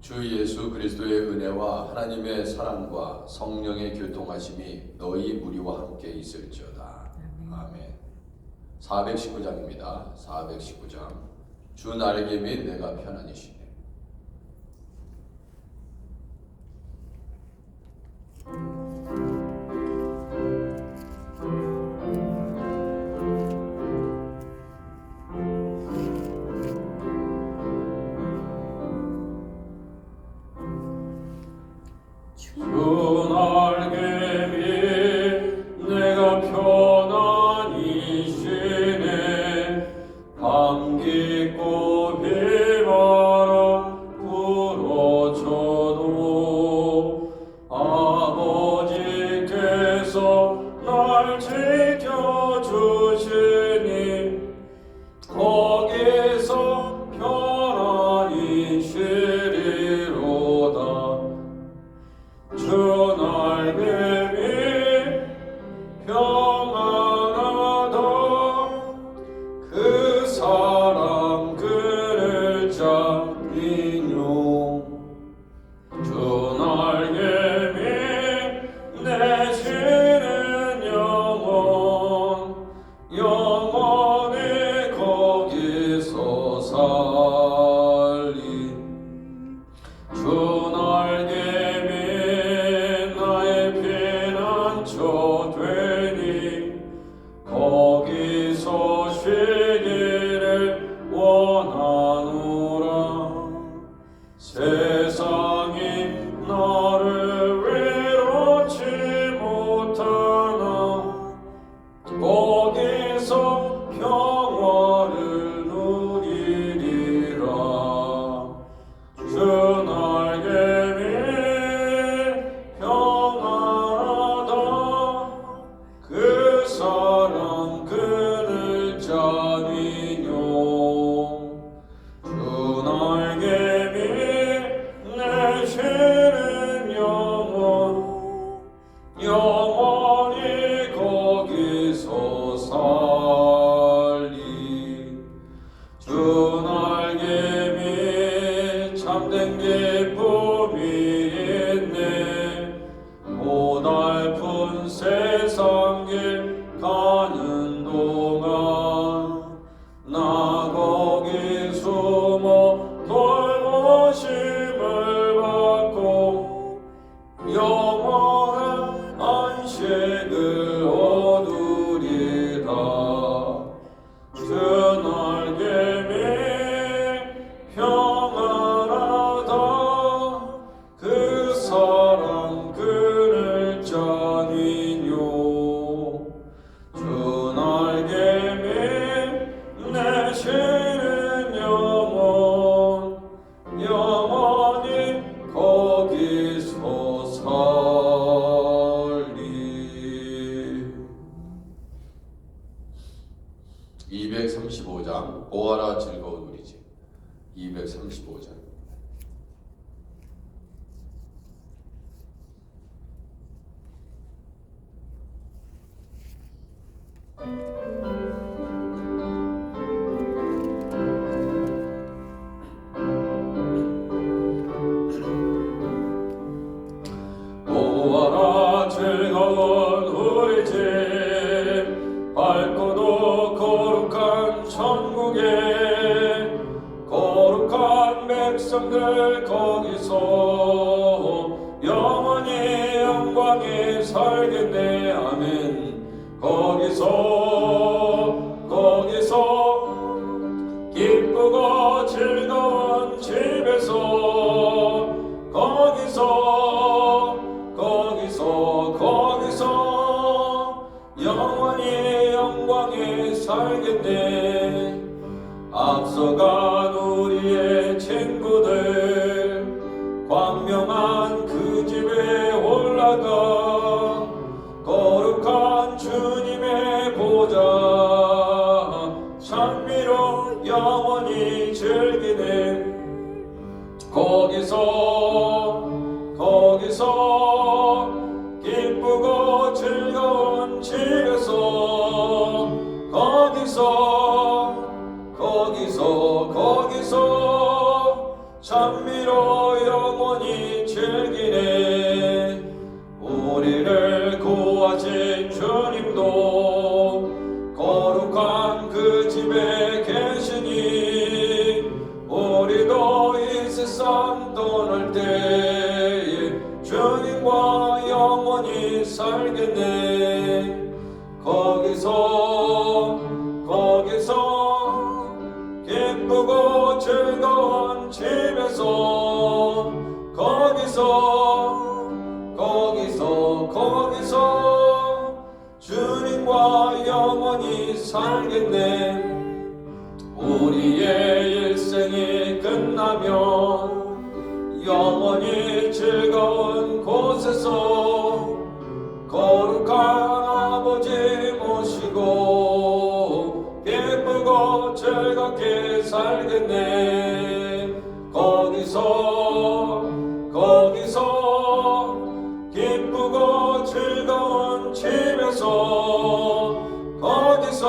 주 예수 그리스도의 은혜와 하나님의 사랑과 성령의 교통하심이 너희 무리와 함께 있을지어다. 아멘. 419장입니다. 419장. 주 날개 및 내가 편안히 쉬네. 주 날개 및 내가 편안히 쉬네. 감기고 비바람 불어쳐도 아버지께서 날 지켜주시니 거기서 편안히 쉬리로다. 주 날개 및 평안하다. 그 사랑 그를 잡니요. 주 날개 및 내 쉬는 영원히 거기서 살리. 주 날개 되니 거기서 쉬기를 원하노라. 세상이 나를 위로치 못하나 거기서 평화를 누리리라. 주 날개 및 그 사랑 그늘 자니뇨. 주 날개 및 내 쉬는 영원히 거기서 살리. 주 날개 및 참된 기쁨이 있네. 고달픈 세상 길 가는 동안 나 거기 숨어 돌보심을 받고 영원한 안식을 얻으리라. 주 날개 및 평안하다. 그 사랑 그늘 자니뇨. 주 날개 및 내 쉬는 영원히 거기서 살리. 235장 보아라 즐거운 우리 집. 235장. 보아라 즐거운 우리 집. 밝고도 거룩한 천국에 거룩한 백성들 거기서 영원히 영광이 살겠네. 아멘. 거기서 기쁘고 즐거운 집에서 거기서 영원히 영광에 살겠네. 앞서간 우리의 친구들 광명한 그 집에 올라가 거룩한 주님의 보좌 찬미로 영원히 즐기네. 거기서 기쁘고 즐거운 집에서 거기서 찬미로 우리를 구하신 주님도 거룩한 그 집에 계시니 우리도 이 세상 떠날 때에 주님과 영원히 살겠네. 거기서 기쁘고 즐거운 집에서 거기서 주님과 영원히 살겠네. 우리의 일생이 끝나면 영원히 즐거운 곳에서 거룩한 아버지 모시고 기쁘고 즐겁게 살겠네. 거기서 기쁘고 즐거운 집에서 거기서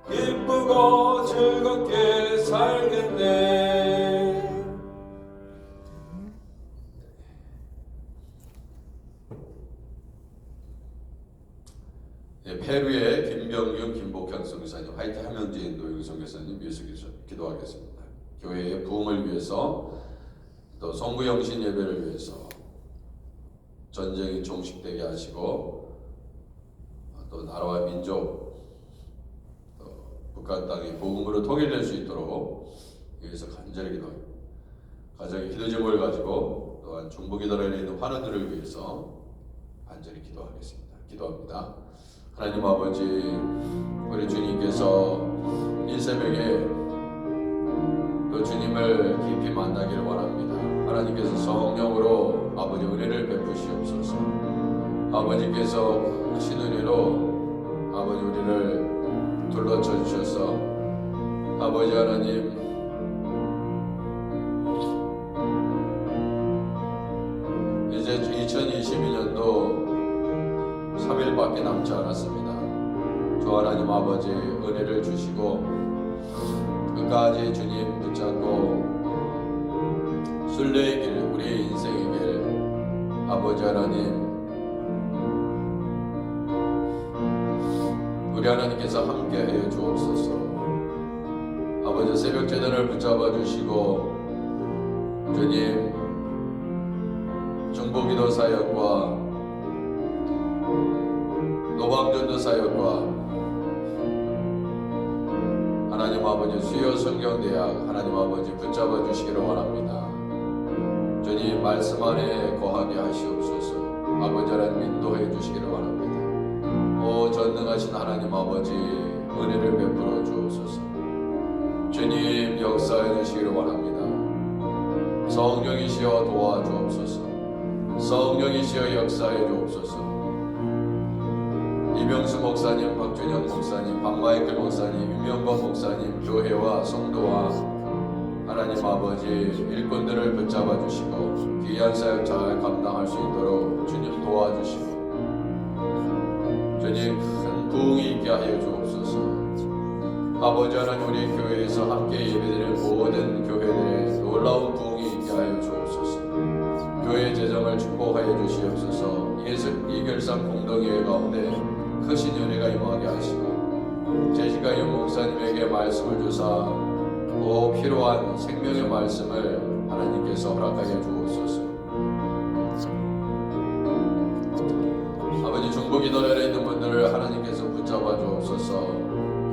기쁘고 즐겁게 살겠네. 페루의 김병균, 김복현 선교사님, 화이트 하명진 노영 선교사님 위해서 기도하겠습니다. 교회의 부흥을 위해서, 또 성부영신 예배를 위해서 전쟁이 종식되게 하시고, 또 나라와 민족, 또 북한 땅이 복음으로 통일될 수 있도록 위해서 간절히 기도합니다. 가정의 기도 제목을 가지고 또한 중보기도를 있는 환우들을 위해서 간절히 기도합니다. 하나님 아버지, 우리 주님께서 이 새벽에 또 주님을 깊이 만나기를 원합니다. 하나님께서 성령으로 아버지 은혜를 베푸시옵소서. 아버지께서 크신 은혜로 아버지 우리를 둘러쳐 주셔서 아버지 하나님, 이제 2022년도 3일밖에 남지 않았습니다. 주 하나님 아버지 은혜를 주시고 끝까지 주님 붙잡고 순례의 길, 우리의 인생의 길, 아버지 하나님, 우리 하나님께서 함께하여 주옵소서. 아버지 새벽 제단을 붙잡아 주시고 주님 중보기도 사역과 노방전도 사역과 하나님 아버지 수요 성경대학 하나님 아버지 붙잡아 주시기를 원합니다. 주님 말씀 안에 거하게 하시옵소서. 아버지 하나님 인도해 주시기를 원합니다. 오 전능하신 하나님 아버지 은혜를 베풀어 주옵소서. 주님 역사해 주시기를 원합니다. 성령이시여 도와주옵소서. 성령이시여 역사해 주옵소서. 이명수 목사님, 박준영 목사님, 박마이클 목사님, 윤명건 목사님, 교회와 성도와 하나님 아버지 일꾼들을 붙잡아 주시고 귀한 사역 잘 감당할 수 있도록 주님 도와주시고 주님 큰 부흥이 있게 하여 주옵소서. 아버지 하나님 우리 교회에서 함께 예배드리는 모든 교회들의 놀라운 부흥이 있게 하여 주옵소서. 교회 재정을 축복하여 주시옵소서. 이결상 공동회의 가운데 크신 은혜가 임하게 하시고 제시카 영 목사님에게 말씀을 주사 꼭 필요한 생명의 말씀을 하나님께서 허락하여 주옵소서. 아버지 중보기도련에 있는 분들을 하나님께서 붙잡아 주옵소서.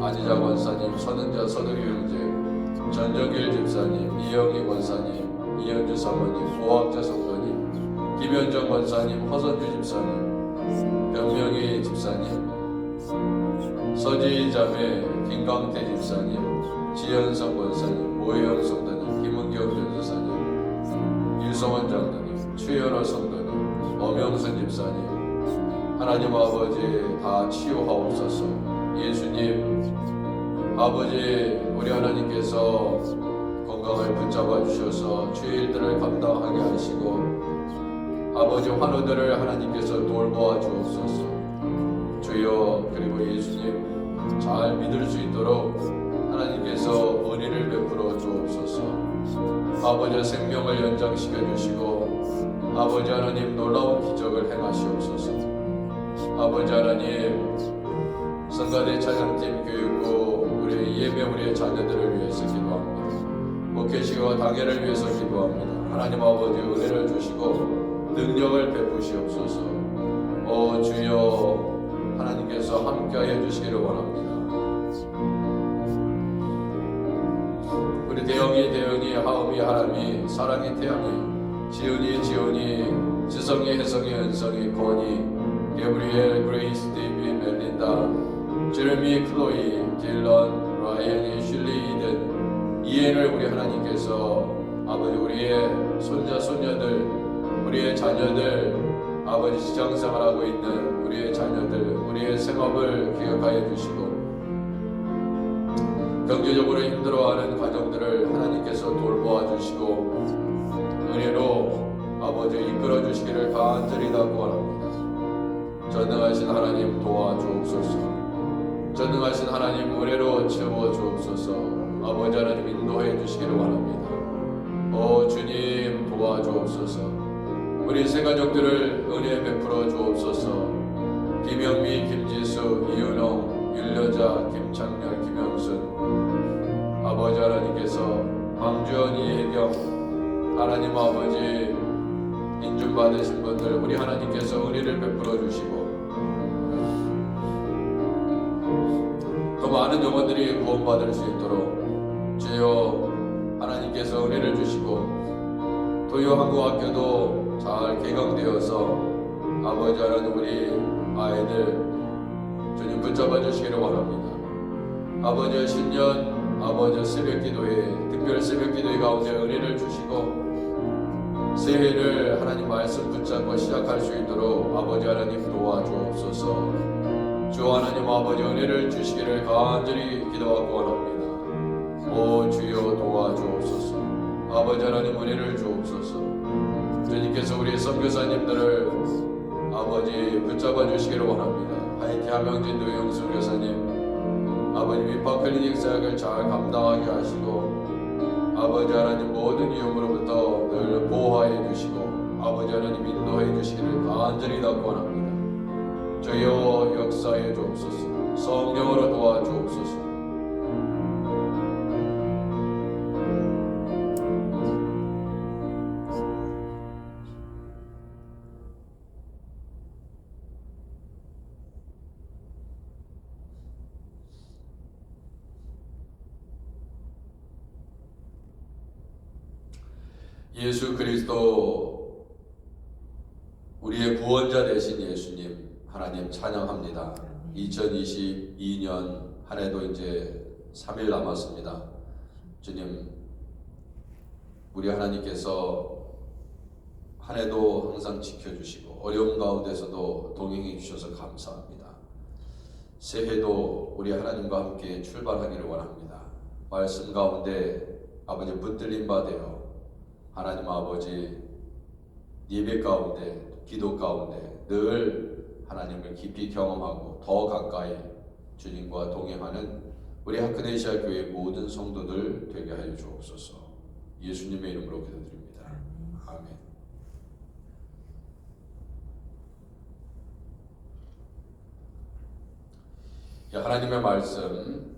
안희자 권사님, 선은자 서득유 형제, 전정길 집사님, 이영희 권사님, 이현주 사모님, 오학자 성도님, 김현정 권사님, 허선주 집사님, 변명희 집사님, 서지희 자매, 김강태 집사님, 지현성 권사님, 오혜영 성도님, 김은경 전도사님, 유성원 장로님, 최연호 성도님, 엄영선 집사님, 하나님 아버지 다 치유하옵소서. 예수님 아버지 우리 하나님께서 건강을 붙잡아 주셔서 주일들을 감당하게 하시고 아버지 환우들을 하나님께서 돌보아 주옵소서. 주여 그리고 예수님 잘 믿을 수 있도록 하나님께서 은혜를 베풀어 주옵소서. 아버지 생명을 연장시켜 주시고 아버지 하나님 놀라운 기적을 행하시옵소서. 아버지 하나님 성가대 찬양팀 교육부 우리 예배 우리의 자녀들을 위해서 기도합니다. 목회식과 당회를 위해서 기도합니다. 하나님 아버지 은혜를 주시고 능력을 베푸시옵소서. 오 주여 하나님께서 함께하여 주시기를 원합니다. 우리 대영이 하음이 하람이 사랑이 태양이 지은이 지성이 혜성이 은성이 건이 게브리엘 그레이스 데이비 멜린다 제레미 클로이 딜런 라이언이 슐리 이든 이엔을 우리 하나님께서 아버지 우리의 손자 손녀들 우리의 자녀들 아버지 직장생활하고 있는 우리의 자녀들 우리의 생업을 기억하여 주시고 경제적으로 힘들어하는 가정들을 하나님께서 돌보아 주시고 은혜로 아버지 이끌어 주시기를 간절히 구원합니다. 전능하신 하나님 도와주옵소서. 전능하신 하나님 은혜로 채워 주옵소서. 아버지 하나님 인도해 주시기를 원합니다. 오 주님 도와주옵소서. 우리 세 가족들을 은혜 베풀어 주옵소서. 김영미, 김지수, 이윤홍, 윤여자, 김창렬, 김영순 아버지 하나님께서 황주연, 이혜경 하나님 아버지 인준받으신 분들 우리 하나님께서 은혜를 베풀어 주시고 더 많은 영혼들이 구원받을 수 있도록 주여 하나님께서 은혜를 주시고 도요 한국학교도 잘 개강되어서 아버지 하나님 우리 아이들 주님 붙잡아 주시기를 원합니다. 아버지 신년 아버지 새벽기도회 특별 새벽기도회 가운데 은혜를 주시고 새해를 하나님 말씀 붙잡고 시작할 수 있도록 아버지 하나님 도와주옵소서. 주 하나님 아버지 은혜를 주시기를 간절히 기도하고 원합니다. 오 주여 도와주옵소서. 아버지 하나님 은혜를 주옵소서. 주님께서 우리 선교사님들을 아버지 붙잡아 주시기를 원합니다. 하이티 함영진 노영수 교사님 아버지 위파클리닉 사역을 잘 감당하게 하시고 아버지 하나님 모든 위험으로부터 늘 보호하여 주시고 아버지 하나님 인도해 주시기를 간절히 원합니다. 주여 역사해 주옵소서. 성령으로 도와주옵소서. 예수 그리스도 우리의 구원자 되신 예수님 하나님 찬양합니다. 2022년 한 해도 이제 3일 남았습니다. 주님 우리 하나님께서 한 해도 항상 지켜주시고 어려움 가운데서도 동행해 주셔서 감사합니다. 새해도 우리 하나님과 함께 출발하기를 원합니다. 말씀 가운데 아버지 붙들림 받으여 하나님 아버지 예배 가운데 기도 가운데 늘 하나님을 깊이 경험하고 더 가까이 주님과 동행하는 우리 하크네시아 교회 모든 성도들 되게 하여 주옵소서. 예수님의 이름으로 기도드립니다. 아멘. 하나님의 말씀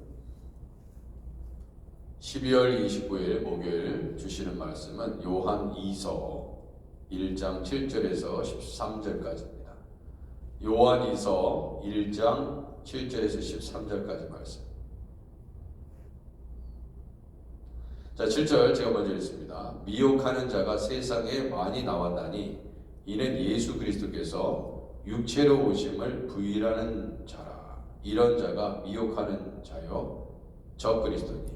12월 29일 목요일 주시는 말씀은 요한 2서 1장 7절에서 13절까지입니다. 요한 2서 1장 7절에서 13절까지 말씀. 자, 7절 제가 먼저 읽습니다. 미혹하는 자가 세상에 많이 나왔나니 이는 예수 그리스도께서 육체로 오심을 부인하는 자라. 이런 자가 미혹하는 자요 적 그리스도니.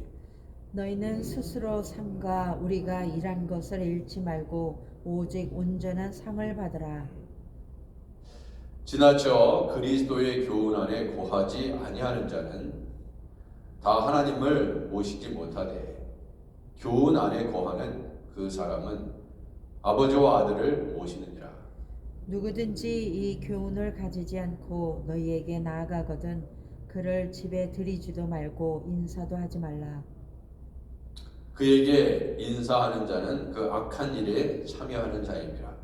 너희는 스스로 삼가 우리가 일한 것을 잃지 말고 오직 온전한 상을 받으라. 지나쳐 그리스도의 교훈 안에 거하지 아니하는 자는 다 하나님을 모시지 못하되 교훈 안에 거하는 그 사람은 아버지와 아들을 모시느니라. 누구든지 이 교훈을 가지지 않고 너희에게 나아가거든 그를 집에 들이지도 말고 인사도 하지 말라. 그에게 인사하는 자는 그 악한 일에 참여하는 자임이라.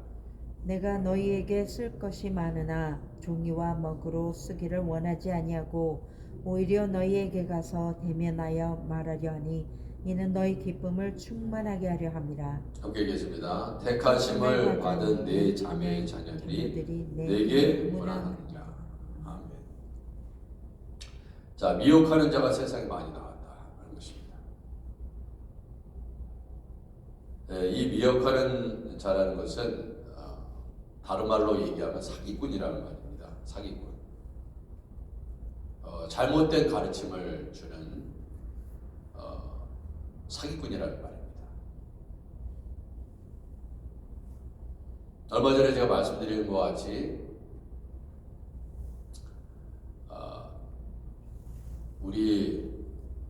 내가 너희에게 쓸 것이 많으나 종이와 먹으로 쓰기를 원하지 아니하고 오히려 너희에게 가서 대면하여 말하려 하니 이는 너희 기쁨을 충만하게 하려 함이라. 함께 계십니다. 택하심을 받은 네 자매의 자녀들이 내게 문안하느니라. 아멘. 자, 미혹하는 자가 세상에 많이 나왔다 하는 것입니다. 네, 이 미혹하는 자라는 것은 다른 말로 얘기하면 사기꾼이라는 말입니다. 사기꾼. 잘못된 가르침을 주는 사기꾼이라는 말입니다. 얼마 전에 제가 말씀드린 것 같이 우리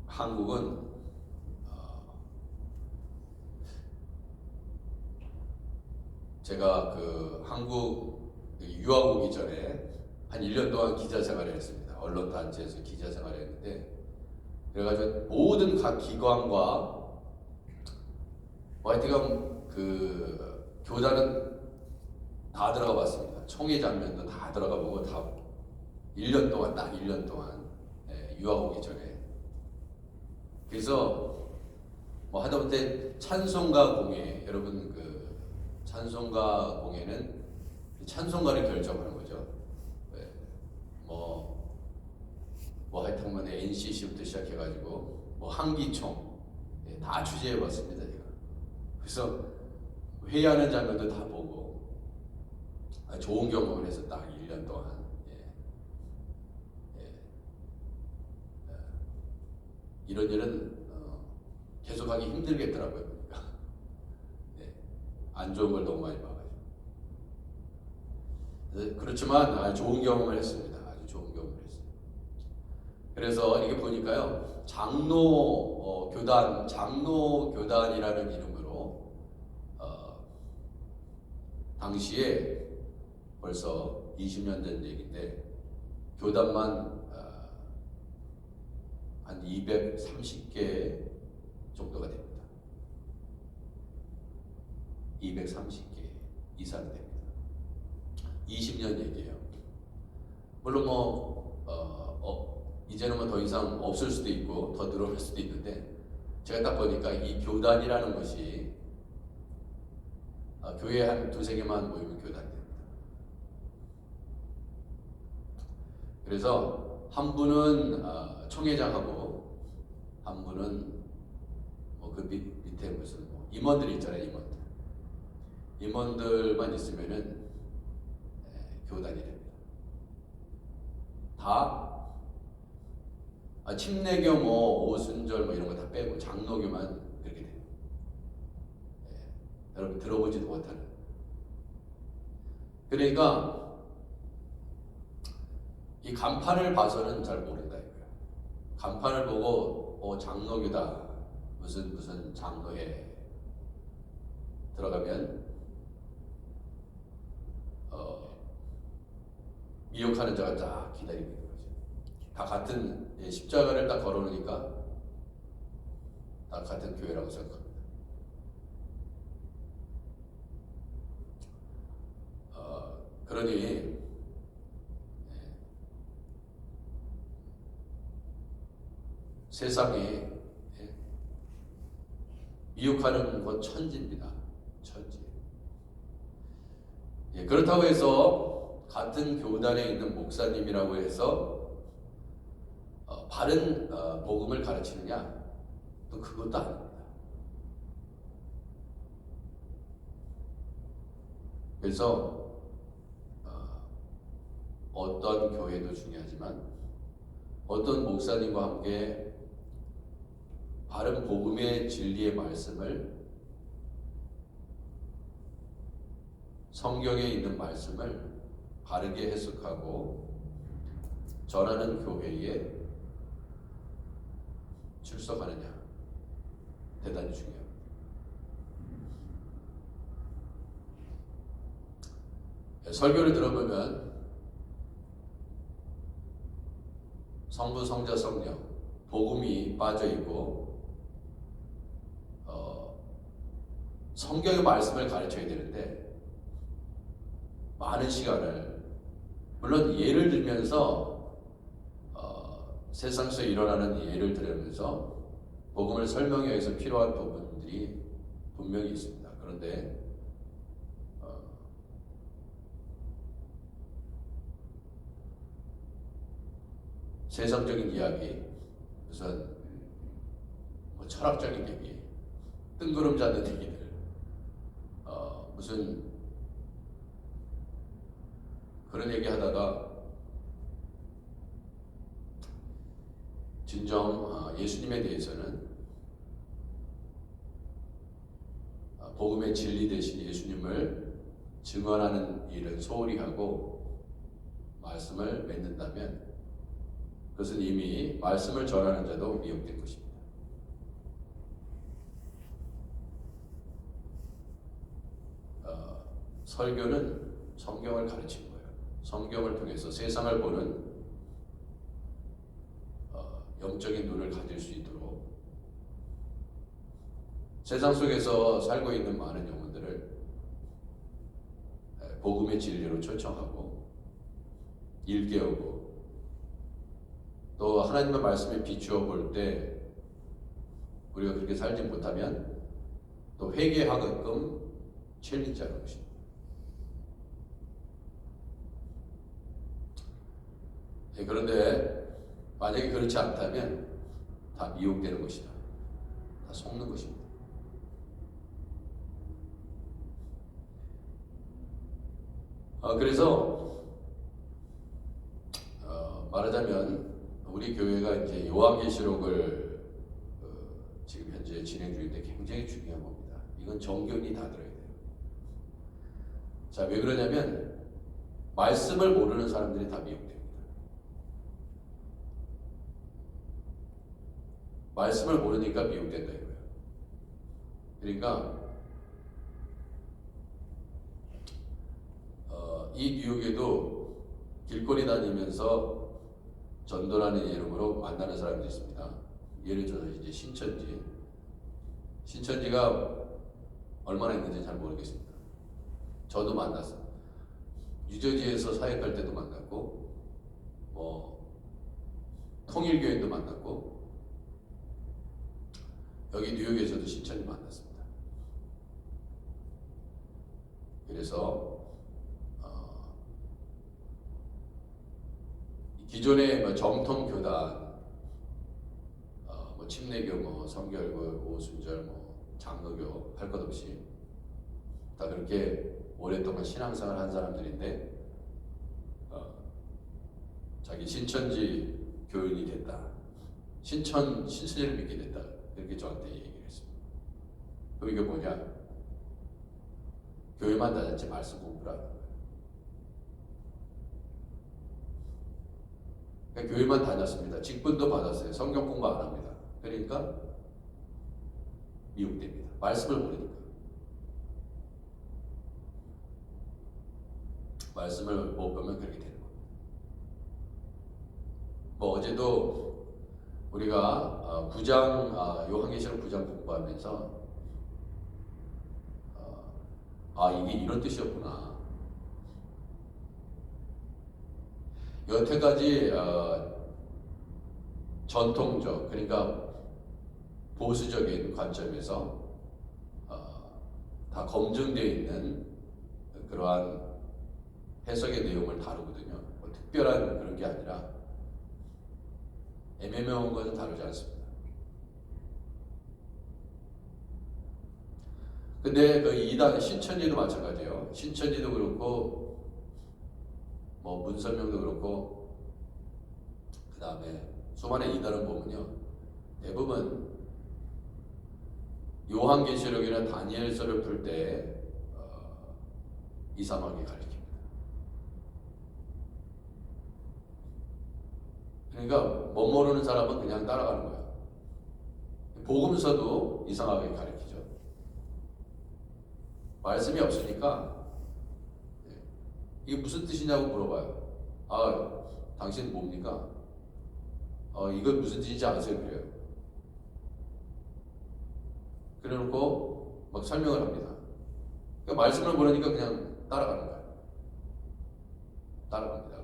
한국은 제가 그 한국 유학 오기 전에 한 1년 동안 기자 생활을 했습니다. 언론단체에서 기자 생활을 했는데, 그래가지고 모든 각 기관과 하여튼 그 교단은 다 들어가 봤습니다. 총회 장면도 다 들어가 보고 다 1년 동안, 딱 1년 동안 유학 오기 전에. 그래서 뭐 하다못해 찬송가 공예, 여러분 그 찬송가 공예는 찬송가를 결정하는 거죠. 뭐 하여튼 NCC부터 시작해가지고 뭐 한기총 다 취재해봤습니다 제가. 그래서 회의하는 장면도 다 보고 좋은 경험을 해서 딱 1년 동안 이런 일은 계속하기 힘들겠더라고요. 그러니까 안 좋은 걸 너무 많이 봐가지고. 그렇지만 좋은 경험을 했습니다. 아주 좋은 경험을 했어요. 그래서 이게 보니까요, 장로교단이라는 이름으로 당시에 벌써 20년 된 얘기인데 교단만 한 230개 정도가 됩니다. 230개 이상이 됩니다. 20년 얘기예요. 물론 이제는 더 이상 없을 수도 있고 더 늘어날 수도 있는데, 제가 딱 보니까 이 교단이라는 것이 교회에 한 두세 개만 모이면 교단이 됩니다. 그래서 한 분은 총회장하고 한 분은 그 밑에 무슨 임원들이 있잖아요. 임원들만 있으면은 교단이 됩니다. 다 침례교 오순절 이런 거 다 빼고 장로교만 그렇게 돼요. 여러분 들어보지도 못하는. 그러니까 이 간판을 봐서는 잘 모른다 이거예요. 간판을 보고 장로교다, 무슨 장로회 들어가면 미혹하는 자가 딱 기다리고 있는 거죠. 다 같은 십자가를 딱 걸어놓으니까 다 같은 교회라고 생각합니다. 그러니 세상에 미혹하는 건 천지입니다. 천지. 그렇다고 해서 같은 교단에 있는 목사님이라고 해서 바른 복음을 가르치느냐? 또 그것도 아닙니다. 그래서 어떤 교회도 중요하지만 어떤 목사님과 함께 바른 복음의 진리의 말씀을, 성경에 있는 말씀을 바르게 해석하고 전하는 교회에 출석하느냐, 대단히 중요합니다. 설교를 들어보면 성부, 성자, 성령, 복음이 빠져 있고 성경의 말씀을 가르쳐야 되는데 많은 시간을, 물론 예를 들면서 세상 속에 일어나는 예를 들으면서 복음을 설명하기 위해서 필요한 부분들이 분명히 있습니다. 그런데 세상적인 이야기, 무슨 철학적인 얘기, 뜬구름 잡는 얘기들, 무슨 그런 얘기 하다가 진정 예수님에 대해서는 복음의 진리 대신 예수님을 증언하는 일을 소홀히 하고 말씀을 맺는다면 그것은 이미 말씀을 전하는 자도 미혹된 것입니다. 설교는 성경을 가르치는 거예요. 성경을 통해서 세상을 보는 영적인 눈을 가질 수 있도록 세상 속에서 살고 있는 많은 영혼들을 복음의 진리로 초청하고 일깨우고 또 하나님의 말씀에 비추어 볼 때 우리가 그렇게 살지 못하면 또 회개하게끔 챌린지하는 것입니다. 그런데 만약에 그렇지 않다면 다 미혹되는 것이다. 다 속는 것입니다. 그래서 말하자면 우리 교회가 이제 요한계시록을 지금 현재 진행 중인데 굉장히 중요한 겁니다. 이건 정교인이 다 들어야 돼요. 자, 왜 그러냐면 말씀을 모르는 사람들이 다 미혹됩니다. 말씀을 모르니까 미혹된다 이거예요. 그러니까 이 뉴욕에도 길거리 다니면서 전도라는 이름으로 만나는 사람들이 있습니다. 예를 들어서 이제 신천지가 얼마나 있는지 잘 모르겠습니다. 저도 만났어요. 유저지에서 사역할 때도 만났고, 통일교회도 만났고, 여기 뉴욕에서도 신천지 만났습니다. 그래서 기존의 정통 교단, 침례교, 성결교, 오순절, 장로교 할 것 없이 다 그렇게 오랫동안 신앙생활 한 사람들인데 자기 신천지 교인이 됐다, 신천지를 믿게 됐다, 이렇게 저한테 얘기를 했습니다. 그럼 이게 뭐냐? 교회만 다녔지 말씀 공부를 하는 거예요. 그러니까 교회만 다녔습니다. 직분도 받았어요. 성경 공부 안 합니다. 그러니까 미혹됩니다. 말씀을 모르니까. 말씀을 못 보면 그렇게 되는 겁니다. 어제도 우리가 요한계시록 9장 공부하면서 이게 이런 뜻이었구나. 여태까지 전통적, 그러니까 보수적인 관점에서 다 검증되어 있는 그러한 해석의 내용을 다루거든요. 특별한 그런 게 아니라 애매모호한 것은 다루지 않습니다. 근데 그 이단 신천지도 마찬가지예요. 신천지도 그렇고 문선명도 그렇고 그 다음에 수많은 이단을 보면요, 대부분 요한계시록이나 다니엘서를 풀 때 이상하게 가르칩니다. 그러니까 못 모르는 사람은 그냥 따라가는 거야. 복음서도 이상하게 가르치죠. 말씀이 없으니까 이게 무슨 뜻이냐고 물어봐요. 당신 뭡니까? 이거 무슨 뜻인지 아세요? 그래요. 그래놓고 막 설명을 합니다. 그러니까 말씀을 모르니까 그냥 따라가는 거예요. 따라갑니다.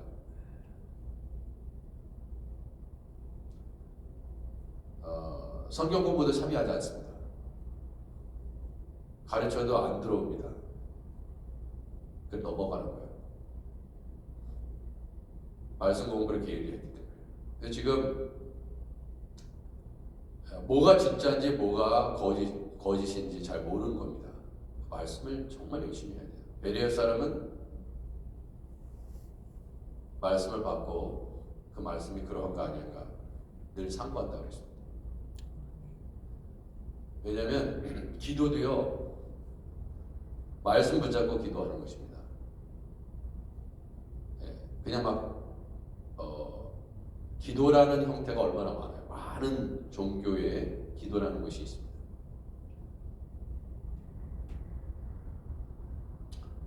성경 공부도 참여하지 않습니다. 가르쳐도 안 들어옵니다. 그 넘어가는 거예요. 말씀 공부를 게을리 했기 때문에. 그래서 지금 뭐가 진짜인지 뭐가 거짓인지 잘 모르는 겁니다. 말씀을 정말 열심히 해야 돼요. 베레아 사람은 말씀을 받고 그 말씀이 그러한 거 아닌가 늘 상고한다고 했습니다. 왜냐하면 기도도요, 말씀 붙잡고 기도하는 것입니다. 그냥 막 기도라는 형태가 얼마나 많아요. 많은 종교에 기도라는 것이 있습니다.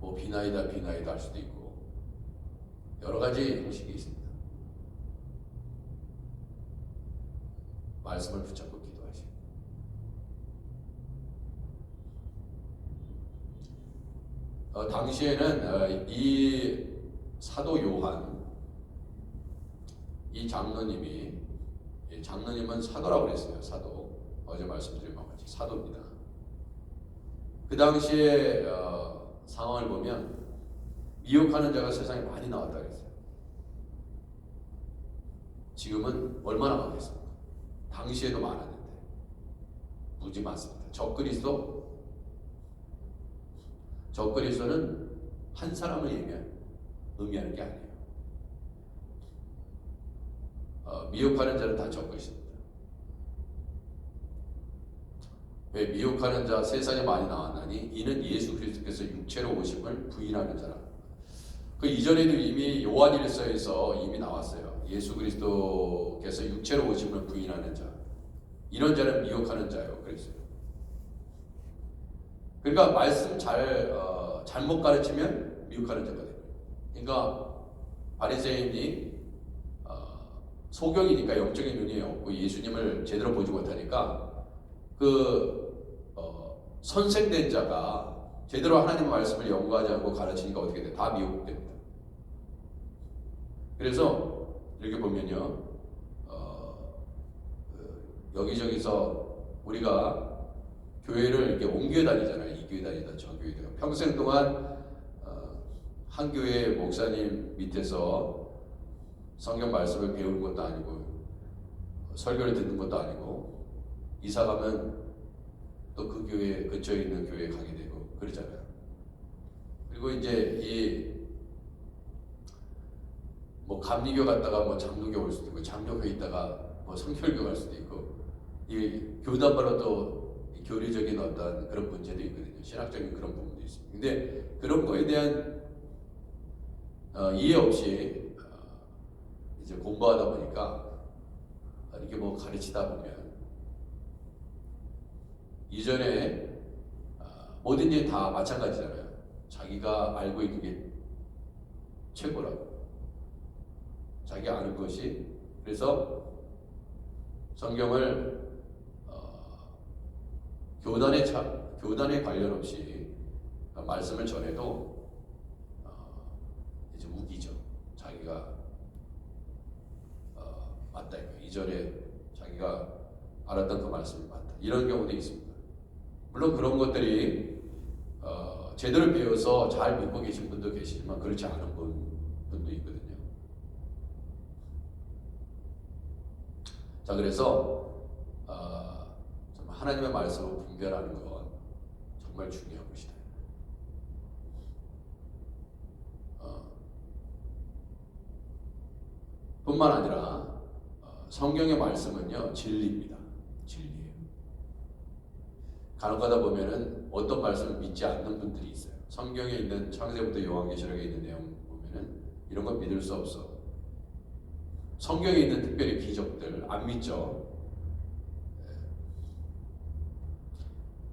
뭐 비나이다 할 수도 있고 여러 가지 형식이 있습니다. 말씀을 붙잡고 기도하시고. 당시에는 이 사도 요한, 이 장로님은 사도라고 그랬어요. 사도. 어제 말씀드린 것 같이 사도입니다. 그 당시에 상황을 보면 미혹하는 자가 세상에 많이 나왔다 그랬어요. 지금은 얼마나 많겠습니까? 당시에도 많았는데 무지 많습니다. 적그리스도는 한 사람을 의미하는 게 아니에요. 미혹하는 자는 다 적그리스도입니다. 왜 미혹하는 자 세상에 많이 나왔나니 이는 예수 그리스도께서 육체로 오심을 부인하는 자라. 그 이전에도 이미 요한일서에서 이미 나왔어요. 예수 그리스도께서 육체로 오심을 부인하는 자, 이런 자는 미혹하는 자예요. 그랬어요. 그러니까 말씀 잘못 가르치면 미혹하는 자가 돼요. 그러니까 바리새인이 소경이니까 영적인 눈이 없고 예수님을 제대로 보지 못하니까 선생된 자가 제대로 하나님의 말씀을 연구하지 않고 가르치니까 어떻게 돼? 다 미혹됩니다. 그래서 이렇게 보면요, 여기저기서 우리가 교회를 이렇게 옮겨 다니잖아요. 이 교회 다니다 저 교회 다니다. 평생 동안 한 교회 목사님 밑에서 성경 말씀을 배우는 것도 아니고 설교를 듣는 것도 아니고 이사 가면 또 그 교회 근처에 있는 교회에 가게 되고 그러잖아요. 그리고 이제 뭐 감리교 갔다가 뭐 장로교 올 수도 있고 장로교에 있다가 뭐 성결교 갈 수도 있고 이 교단마다 또 교리적인 어떤 그런 문제도 있거든요. 신학적인 그런 부분도 있습니다. 근데 그런 거에 대한 이해 없이 이제 공부하다 보니까 이렇게 뭐 가르치다 보면 이전에 뭐든지 다 마찬가지잖아요. 자기가 알고 있는 게 최고라고. 자기 아는 것이. 그래서 성경을 교단에 관련 없이 말씀을 전해도 이제 우기죠. 자기가 맞다 이거. 이전에 자기가 알았던 그 말씀이 맞다. 이런 경우도 있습니다. 물론 그런 것들이 제대로 배워서 잘 믿고 계신 분도 계시지만 그렇지 않은 분도 있거든요. 자, 그래서 정말 하나님의 말씀을 분별하는 건 정말 중요한 것이다. 뿐만 아니라 성경의 말씀은요, 진리입니다. 진리예요. 간혹가다 보면은 어떤 말씀을 믿지 않는 분들이 있어요. 성경에 있는 창세부터 요한계시록에 있는 내용 보면은 이런 건 믿을 수 없어. 성경에 있는 특별히 기적들 안 믿죠.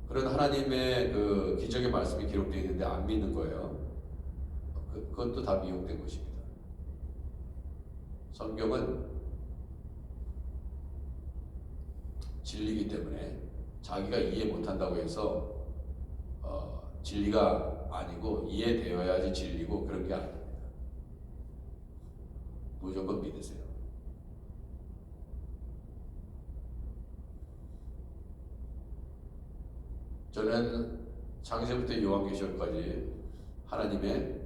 그런 하나님의 그 기적의 말씀이 기록되어 있는데 안 믿는 거예요. 그것도 다 미혹된 것입니다. 성경은 진리이기 때문에 자기가 이해 못한다고 해서 진리가 아니고 이해되어야지 진리고 그런 게 아닙니다. 무조건 믿으세요. 저는 창세부터 요한계시록까지 하나님의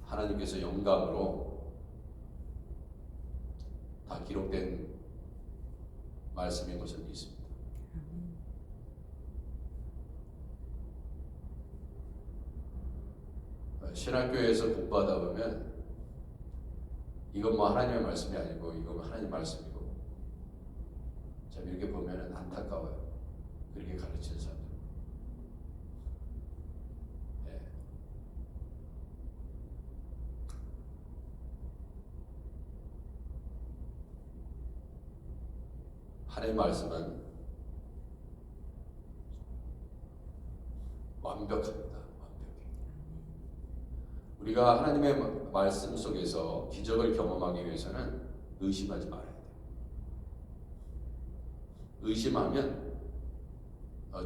하나님께서 영감으로 다 기록된 말씀인 것을 믿습니다. 신학교에서 공부하다 보면 이건 뭐 하나님의 말씀이 아니고 이건 하나님 말씀이고 참 이렇게 보면은 안타까워요. 그렇게 가르치는 사람들. 예. 하나님의 말씀은 완벽합니다. 우리가 하나님의 말씀 속에서 기적을 경험하기 위해서는 의심하지 말아야 돼요. 의심하면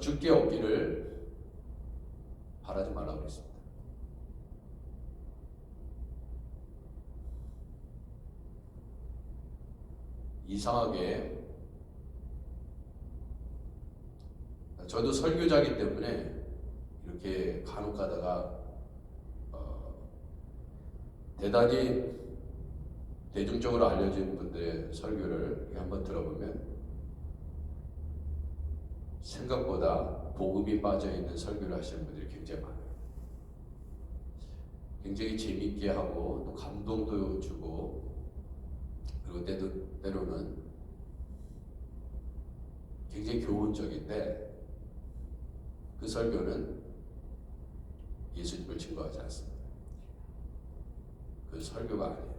죽게 없기를 바라지 말라고 그랬습니다. 이상하게 저도 설교자이기 때문에 이렇게 간혹 가다가 대단히 대중적으로 알려진 분들의 설교를 한번 들어보면 생각보다 복음이 빠져있는 설교를 하시는 분들이 굉장히 많아요. 굉장히 재미있게 하고 또 감동도 주고 그리고 때로는 굉장히 교훈적인데 그 설교는 예수님을 증거하지 않습니다. 그 설교가 아니에요.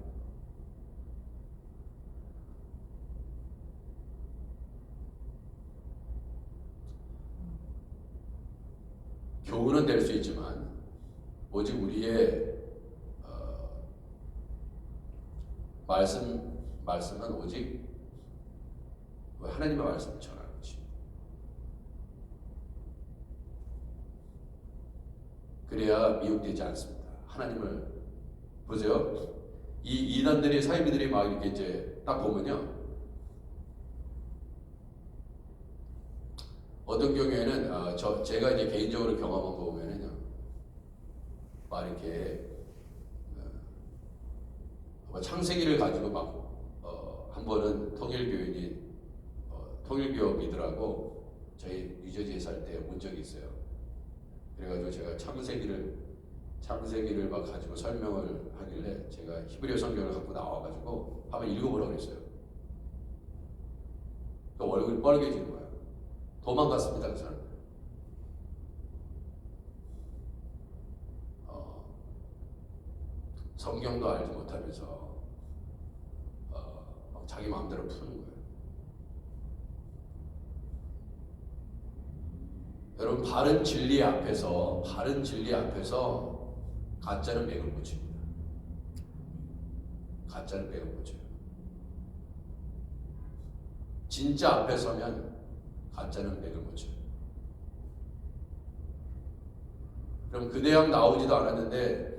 교훈은 될 수 있지만 오직 우리의 말씀은 오직 하나님의 말씀을 전하는 것입니다. 그래야 미혹되지 않습니다. 하나님을 보세요. 이 이단들이 사이비들이 막 이렇게 이제 딱 보면요. 어떤 경우에는 제가 이제 개인적으로 경험한 거 보면은요. 막 이렇게 창세기를 가지고 막 한 번은 통일교업이더라고 저희 뉴저지에 살 때 온 적이 있어요. 그래가지고 제가 창세기를 막 가지고 설명을 하길래 제가 히브리어 성경을 갖고 나와가지고 한번 읽어보라고 했어요. 그 얼굴이 뻘개지는 거예요. 도망갔습니다, 그 사람. 성경도 알지 못하면서 자기 마음대로 푸는 거예요. 여러분 바른 진리 앞에서 가짜는 맥을 못 칩니다. 가짜는 맥을 못 쳐요. 진짜 앞에 서면 가짜는 맥을 못 쳐요. 그럼 그 대학 나오지도 않았는데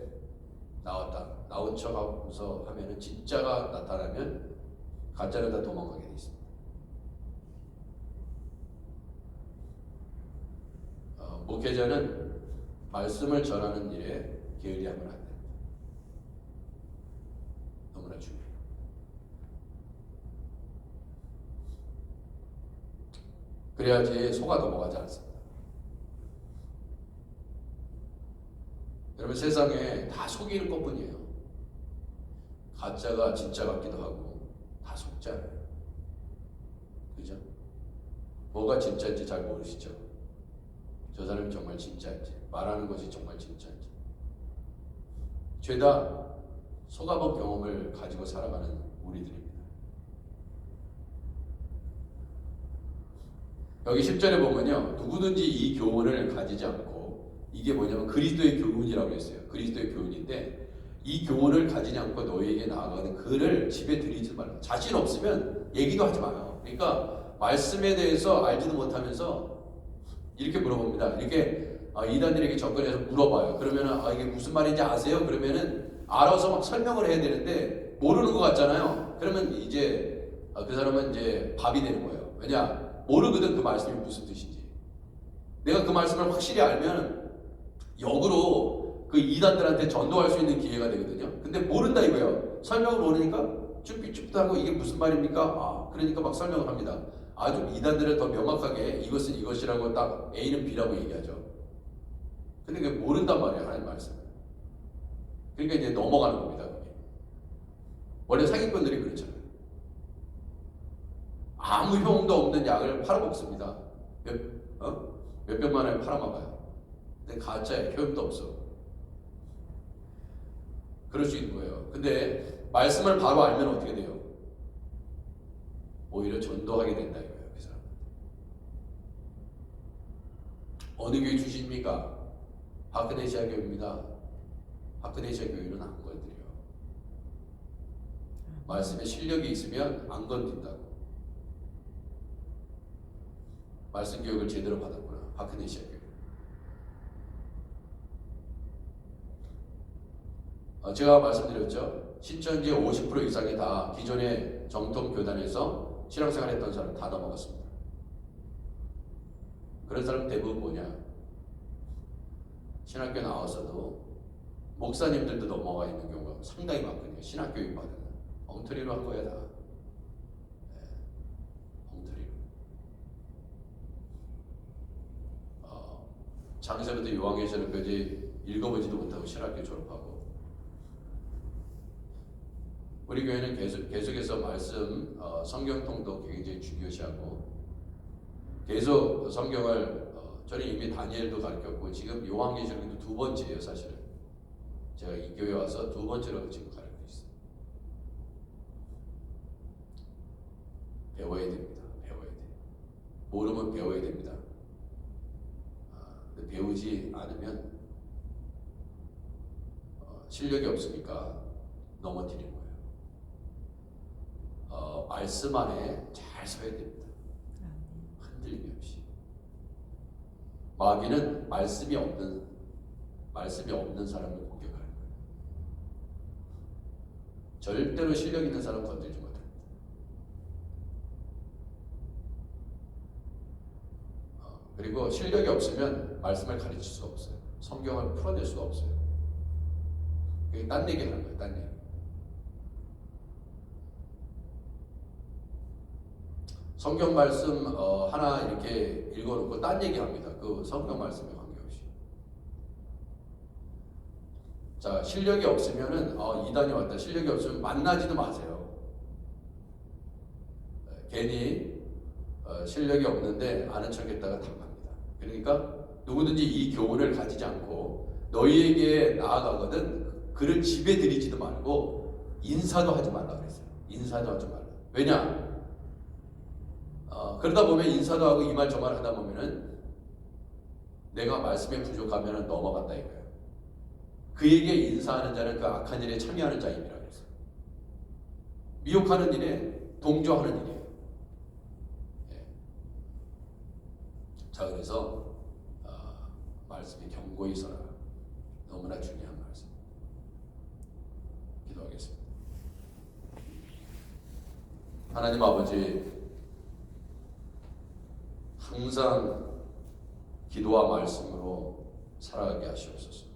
나온 척하면서 하면은 진짜가 나타나면 가짜는 다 도망가게 돼 있습니다. 목회자는 말씀을 전하는 일에 게을리하면 안 됩니다. 너무나 중요해요. 그래야지 속아 넘어가지 않습니다. 여러분 세상에 다 속이는 것뿐이에요. 가짜가 진짜 같기도 하고 다 속잖아요. 그죠? 뭐가 진짜인지 잘 모르시죠? 저 사람이 정말 진짜인지 말하는 것이 정말 진짜인지 죄다 속아본 경험을 가지고 살아가는 우리들입니다. 여기 10절에 보면요. 누구든지 이 교훈을 가지지 않고 이게 뭐냐면 그리스도의 교훈이라고 했어요. 그리스도의 교훈인데 이 교훈을 가지지 않고 너희에게 나아가는 그를 집에 들이지 말라. 자신 없으면 얘기도 하지 마요. 그러니까 말씀에 대해서 알지도 못하면서 이렇게 물어봅니다. 이렇게 이단들에게 접근해서 물어봐요. 그러면은 이게 무슨 말인지 아세요? 그러면은 알아서 막 설명을 해야 되는데 모르는 것 같잖아요. 그러면 이제 그 사람은 이제 밥이 되는 거예요. 왜냐? 모르거든 그 말씀이 무슨 뜻인지. 내가 그 말씀을 확실히 알면 역으로 그 이단들한테 전도할 수 있는 기회가 되거든요. 근데 모른다 이거예요. 설명을 모르니까 쭈삣쭈삣하고 이게 무슨 말입니까? 그러니까 막 설명을 합니다. 아주 이단들은 더 명확하게 이것은 이것이라고 딱 A는 B라고 얘기하죠. 근데 그게 모른단 말이에요. 하나님 말씀. 그러니까 이제 넘어가는 겁니다. 그게. 원래 사기꾼들이 그렇잖아요. 아무 효용도 없는 약을 팔아먹습니다. 몇백만 원에 팔아먹어요. 근데 가짜에 효용도 없어. 그럴 수 있는 거예요. 근데 말씀을 바로 알면 어떻게 돼요? 오히려 전도하게 된다 이거예요. 그 사람. 어느 교회 출신입니까? 하크네시아 교회입니다. 하크네시아 교회는 안 건드려요. 말씀에 실력이 있으면 안 건든다고. 말씀 교육을 제대로 받았구나. 하크네시아 교회. 제가 말씀드렸죠. 신천지 50% 이상이 다 기존의 정통 교단에서 신앙생활 했던 사람 다 넘어갔습니다. 그런 사람 대부분 뭐냐? 신학교 나와서도 목사님들도 넘어가 있는 경우가 상당히 많거든요. 신학교육 받은 엉터리로 한 거야 다. 엉터리로. 장세부터 요한계시록까지 읽어보지도 못하고 신학교 졸업하고. 우리 교회는 계속해서 말씀, 성경 통독 굉장히 중요시하고 계속 성경을 저는 이미 다니엘도 가르쳤고 지금 요한계시록도 두 번째예요 사실은. 제가 이 교회 와서 두 번째로 지금 가르치고 있어요. 배워야 됩니다. 배워야 돼. 모르면 배워야 됩니다. 근데 배우지 않으면 실력이 없으니까 넘어뜨리는 거예요. 말씀 안에 잘 서야 됩니다. 흔들림이 없이. 마귀는 말씀이 없는 사람을 공격하는 거예요. 절대로 실력 있는 사람 건들지 못합니다. 그리고 실력이 없으면 말씀을 가르칠 수가 없어요. 성경을 풀어낼 수가 없어요. 그게 딴 얘기 하는 거예요. 딴 얘기. 성경 말씀 하나 이렇게 읽어놓고 딴 얘기합니다. 그 성경 말씀에 관계없이. 자, 실력이 없으면은 이단이 왔다. 실력이 없으면 만나지도 마세요. 괜히 실력이 없는데 아는 척했다가 당합니다. 그러니까 누구든지 이 교훈을 가지지 않고 너희에게 나아가거든 그를 집에 들이지도 말고 인사도 하지 말라 그랬어요. 인사도 하지 말라. 왜냐? 그러다 보면 인사도 하고 이 말 저 말 하다 보면은 내가 말씀에 부족하면은 넘어간다 이거예요. 그에게 인사하는 자는 그 악한 일에 참여하는 자임이라 그랬어요. 미혹하는 일에 동조하는 일이에요. 예. 자, 그래서 말씀에 경고히 서라. 너무나 중요한 말씀. 기도하겠습니다. 하나님 아버지, 항상 기도와 말씀으로 살아가게 하시옵소서.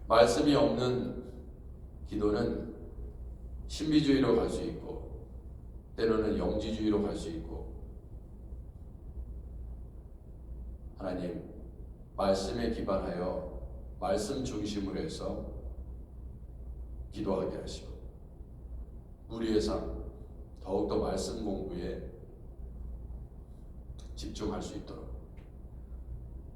말씀이 없는 기도는 신비주의로 갈 수 있고 때로는 영지주의로 갈 수 있고 하나님 말씀에 기반하여 말씀 중심으로 해서 기도하게 하시고 우리의 삶 더욱더 말씀 공부에 집중할 수 있도록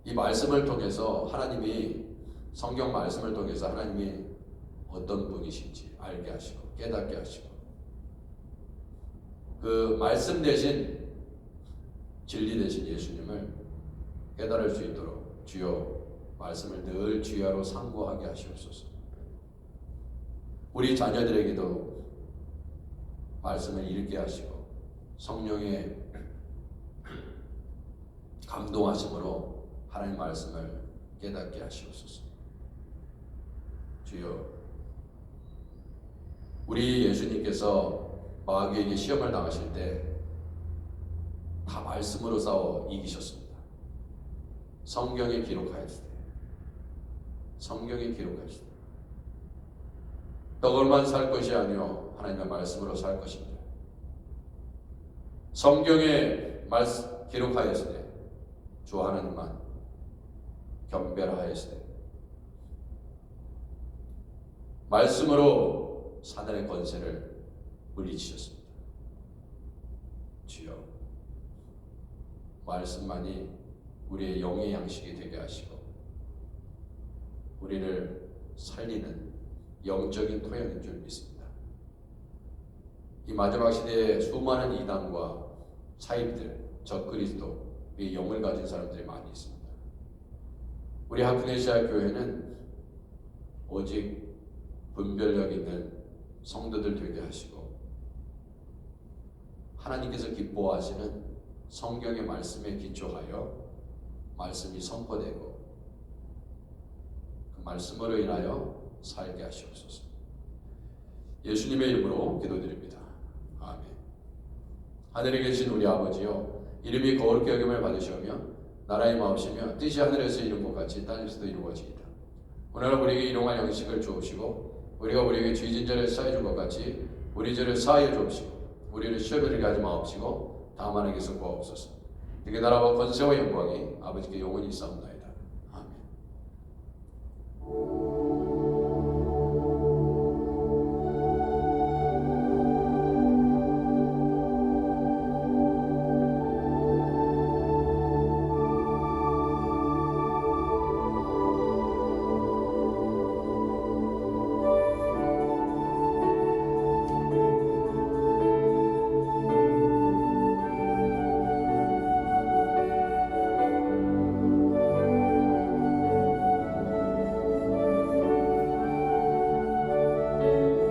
이 말씀을 통해서 하나님이 성경 말씀을 통해서 하나님이 어떤 분이신지 알게 하시고 깨닫게 하시고 그 말씀 대신 진리 대신 예수님을 깨달을 수 있도록 주여 말씀을 늘 주야로 상고하게 하시옵소서. 우리 자녀들에게도 말씀을 읽게 하시고 성령의 감동하심으로 하나님 말씀을 깨닫게 하시옵소서. 주여, 우리 예수님께서 마귀에게 시험을 당하실 때 다 말씀으로 싸워 이기셨습니다. 성경에 기록하였으되, 성경에 기록하였으되 떡으로만 살 것이 아니요 하나님의 말씀으로 살 것입니다. 성경에 기록하였으되 주 하나님만 겸별하였으되 말씀으로 사단의 권세를 물리치셨습니다. 주여, 말씀만이 우리의 영의 양식이 되게 하시고 우리를 살리는 영적인 토양인 줄 믿습니다. 이 마지막 시대에 수많은 이단과 사입들, 적그리스도의 영을 가진 사람들이 많이 있습니다. 우리 하프네시아 교회는 오직 분별력 있는 성도들 되게 하시고 하나님께서 기뻐하시는 성경의 말씀에 기초하여 말씀이 선포되고 그 말씀으로 인하여 살게 하시옵소서. 예수님의 이름으로 기도드립니다. 아멘. 하늘에 계신 우리 아버지여, 이름이 거룩히 여김을 받으시오며 나라의 마음이시며 뜻이 하늘에서 이룬 것 같이 땅에서도 이루어지이다. 오늘 우리에게 일용할 양식을 주옵시고 우리가 우리에게 죄진 자를 사해 준 것 같이 우리 죄를 사하여 주옵시고 우리를 시험에 들게 하지 마옵시고 다만 하나님께서 구하옵소서. 이게 나라와 권세와 영광이 아버지께 영원히 있사옵나이다. 아멘.